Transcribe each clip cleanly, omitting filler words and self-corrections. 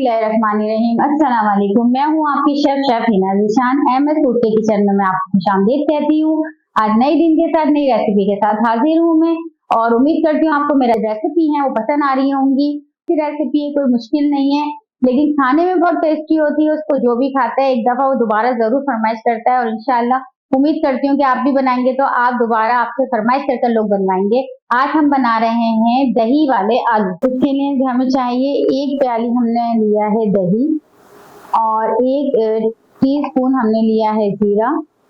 बिस्मिल्लाहिर्रहमानिर्रहीम। अस्सलाम वालेकुम। मैं हूँ आपकी chef Hina Zeeshan. MS food के किचन में मैं आपको खुशामदीद कहती हूँ। आज नए दिन के साथ नई रेसिपी के साथ हाजिर हूँ मैं, और उम्मीद करती हूँ आपको मेरा रेसिपी है वो पसंद आ रही होंगी। रेसिपी है, कोई मुश्किल नहीं है, लेकिन खाने में बहुत टेस्टी होती है। उसको जो भी खाता है एक दफा वो दोबारा जरूर फरमाइश करता है, और इंशाल्लाह उम्मीद करती हूँ कि आप भी बनाएंगे तो आप दोबारा आपसे फरमाइश कर लोग बनवाएंगे। आज हम बना रहे हैं दही वाले आलू। उसके लिए हमें चाहिए एक प्याली हमने लिया है दही, और एक टीस्पून हमने लिया है जीरा,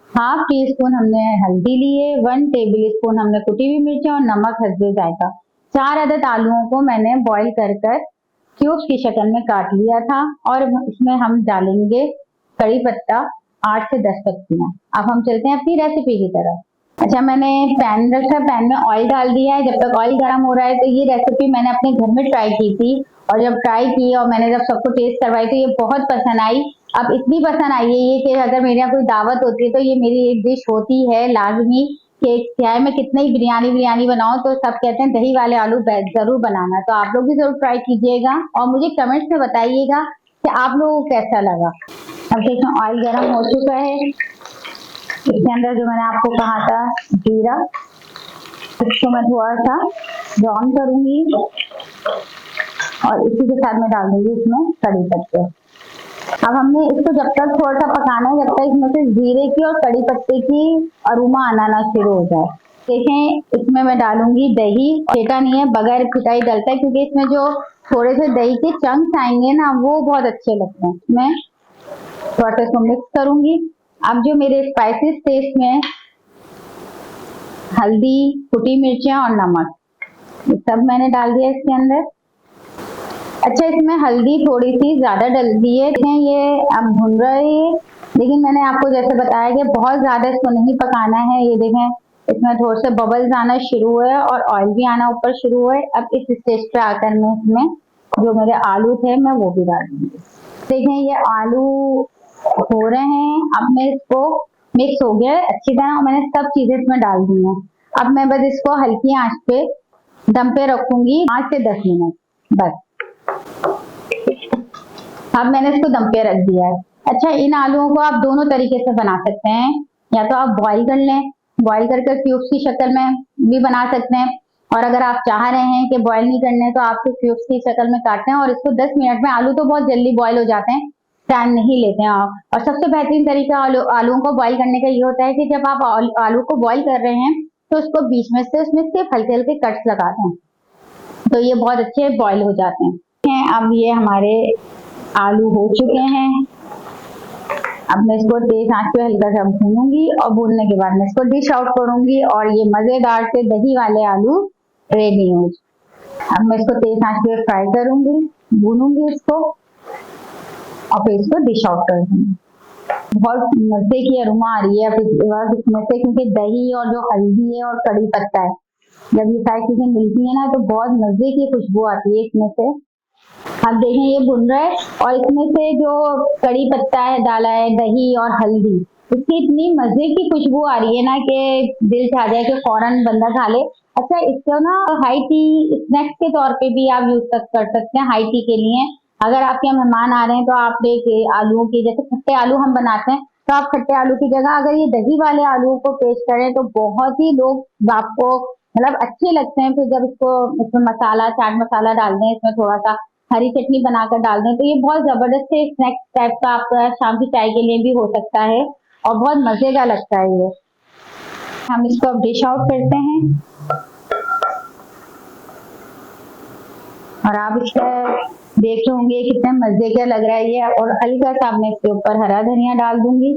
हाफ टी स्पून हमने हल्दी लिए, 1 टेबल स्पून हमने कुटी हुई मिर्च और नमक हस्बे जायका। 4 अदद आलूओं को मैंने बॉईल कर क्यूब्स की शक्ल में काट लिया था, और इसमें हम डालेंगे कड़ी पत्ता 8 से 10 पत्तियां। अब हम चलते हैं अपनी रेसिपी की तरफ। अच्छा, मैंने पैन रखा, पैन में ऑयल डाल दिया है। जब तक ऑयल गर्म हो रहा है, तो ये रेसिपी मैंने अपने घर में ट्राई की थी, और जब ट्राई की और मैंने जब सबको टेस्ट करवाई तो ये बहुत पसंद आई। अब इतनी पसंद आई है ये कि अगर मेरे यहाँ कोई दावत होती है तो ये मेरी एक डिश होती है लाजमी, कि चाहे मैं कितनी ही बिरयानी बनाऊं तो सब कहते हैं दही वाले आलू जरूर बनाना। तो आप लोग भी जरूर ट्राई कीजिएगा और मुझे कमेंट्स में बताइएगा कि आप लोगों को कैसा लगा। अब देखो ऑयल गर्म हो चुका है। इसके अंदर जो मैंने आपको कहा था जीरा, इसको मैं थोड़ा सा ब्राउन करूंगी, और इसी के साथ मैं डाल दूंगी इसमें कड़ी पत्ते। अब हमने इसको जब तक थोड़ा सा पकाना है जब तक इसमें से जीरे की और कड़ी पत्ते की अरोमा आना शुरू हो जाए। देखें, इसमें मैं डालूंगी दही। फेटा नहीं है, बगैर फिटाई डलता है, क्योंकि इसमें जो थोड़े से दही के चंक्स आएंगे ना वो बहुत अच्छे लगते हैं। मैं थोड़ा सा इसको मिक्स करूंगी। अब जो मेरे स्पाइसेस थे इसमें हल्दी, कुटी मिर्चें और नमक, ये सब मैंने डाल दिया इसके अंदर। अच्छा, इसमें हल्दी थोड़ी सी ज्यादा डल दी है। ये अब भुन रहे हैं, लेकिन मैंने आपको जैसे बताया कि बहुत ज्यादा इसको नहीं पकाना है। ये देखें, इसमें थोड़े से बबल्स आना शुरू हुए और ऑयल भी आना ऊपर शुरू हुए। अब इस स्टेज पे आकर मैं इसमें जो मेरे आलू थे मैं वो भी डाल दूंगी। देखें, ये आलू हो रहे हैं। अब मैं इसको मिक्स हो गया अच्छी तरह, और मैंने सब चीजें इसमें डाल दी हैं। अब मैं बस इसको हल्की आंच पे दम पे रखूंगी 5 से 10 मिनट बस। अब मैंने इसको दम पे रख दिया है। अच्छा, इन आलूओं को आप दोनों तरीके से बना सकते हैं, या तो आप बॉईल कर लें, बॉईल करके क्यूब्स की शक्ल में भी बना सकते हैं, और अगर आप चाह रहे हैं कि बॉईल नहीं करने तो आप क्यूब्स की शक्ल में काटते हैं और इसको 10 मिनट में, आलू तो बहुत जल्दी बॉईल हो जाते हैं, टाइम नहीं लेते हैं आप। और सबसे बेहतरीन तरीका आलूओं को बॉईल करने का ये होता है कि जब आप आलू को बॉईल कर रहे हैं तो उसको बीच में से उसमें सिर्फ हल्के हल्के कट्स लगाते हैं, तो ये बहुत अच्छे बॉईल हो जाते हैं। अब ये हमारे आलू हो चुके हैं। अब मैं इसको तेज आंच पे हल्का सा भूनूंगी, और भूनने के बाद मैं इसको डिश आउट करूंगी, और ये मजेदार से दही वाले आलू रेडी हो। अब मैं इसको तेज आंच पे फ्राई करूंगी, भूनूंगी इसको, और फिर इसको डिश आउट कर दूंगी। बहुत मजे की अरोमा आ रही है इसमें से, क्योंकि दही और जो हल्दी है और कड़ी पत्ता है, जब ये सारी चीजें मिलती है ना तो बहुत मजे की खुशबू आती है इसमें से। अब देखें, ये भुन रहा है, और इसमें से जो कड़ी पत्ता है डाला है, दही और हल्दी, इसकी इतनी मजे की खुशबू आ रही है ना कि दिल चाह जाए कि फौरन बंदा खा ले। अच्छा, इसको ना हाई टी स्नैक्स के तौर पे भी आप यूज कर सकते हैं। हाई टी के लिए अगर आपके यहाँ मेहमान आ रहे हैं तो आप आलूओं की, जैसे खट्टे आलू हम बनाते हैं, तो आप खट्टे आलू की जगह अगर ये दही वाले आलू को पेश करें तो बहुत ही लोग आपको मतलब अच्छे लगते हैं। फिर जब इसमें मसाला, चाट मसाला डाल दें, इसमें थोड़ा सा हरी चटनी बनाकर डाल दें, तो ये बहुत जबरदस्त स्नैक्स टाइप का आपका शाम की चाय के लिए भी हो सकता है, और बहुत मजे का लगता है ये। हम इसको अब डिश आउट करते हैं, और आप इसका देख रहे होंगे कितने मजे का लग रहा है ये। और हल्का सा मैं इसके ऊपर हरा धनिया डाल दूंगी।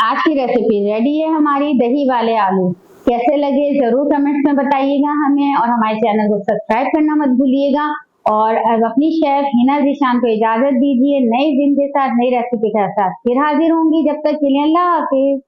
आज की रेसिपी रेडी है हमारी दही वाले आलू। कैसे लगे जरूर कमेंट्स में बताइएगा हमें, और हमारे चैनल को सब्सक्राइब करना मत भूलिएगा। और अब अपनी शेफ हिना ज़ीशान को इजाजत दीजिए। नए दिन के साथ नई रेसिपी के साथ फिर हाजिर होंगी। जब तक के लिए अल्लाह हाफिज।